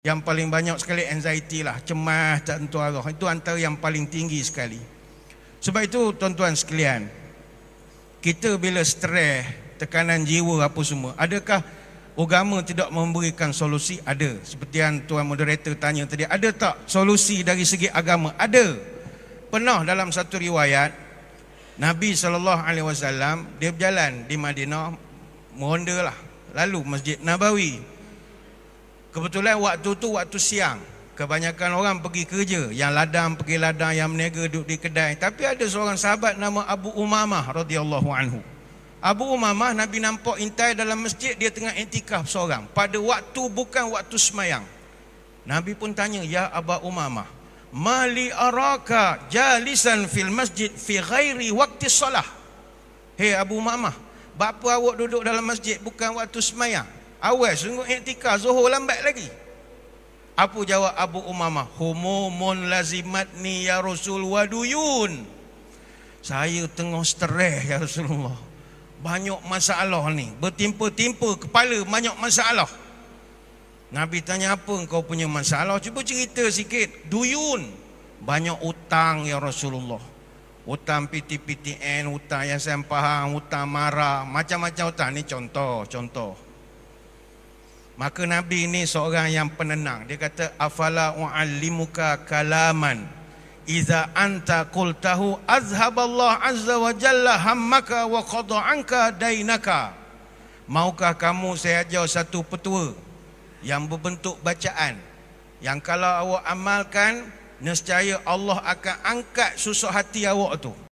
Yang paling banyak sekali anxiety lah, cemas, tak tentu arah. Itu antara yang paling tinggi sekali. Sebab itu tuan-tuan sekalian, kita bila stres, tekanan jiwa apa semua, adakah agama tidak memberikan solusi? Ada. Seperti yang tuan moderator tanya tadi, ada tak solusi dari segi agama? Ada. Pernah dalam satu riwayat, Nabi SAW dia berjalan di Madinah, meronda lah, lalu Masjid Nabawi. Kebetulan waktu tu waktu siang, kebanyakan orang pergi kerja, yang ladang pergi ladang, yang meniaga duduk di kedai. Tapi ada seorang sahabat nama Abu Umamah radhiyallahu anhu. Abu Umamah Nabi nampak intai dalam masjid, dia tengah iktikaf seorang pada waktu bukan waktu semayang. Nabi pun tanya, ya Abu Umamah, mali araka jalisan fil masjid fi ghairi waqti salah. Hei Abu Umamah, bapa awak duduk dalam masjid bukan waktu semayang? Awal sungguh iktikaf, zuhur lambat lagi. Apa jawab Abu Umamah? Humumun lazimatni ya Rasul waduyun. Saya tengah stres ya Rasulullah. Banyak masalah ni, bertimpa-timpa kepala, banyak masalah. Nabi tanya, apa engkau punya masalah? Cuba cerita sikit. Duyun, banyak utang ya Rasulullah. Hutang PTPTN, hutang Yayasan Pahang, hutang Mara, macam-macam hutang. Ni contoh. Maka Nabi ni seorang yang penenang. Dia kata, afala u'allimuka kalaman iza anta qultahu azhaballah azza wa jalla hammaka wa qada anka dainaka. Maukah kamu saya ajar satu petua yang berbentuk bacaan, yang kalau awak amalkan, nescaya Allah akan angkat susah hati awak tu.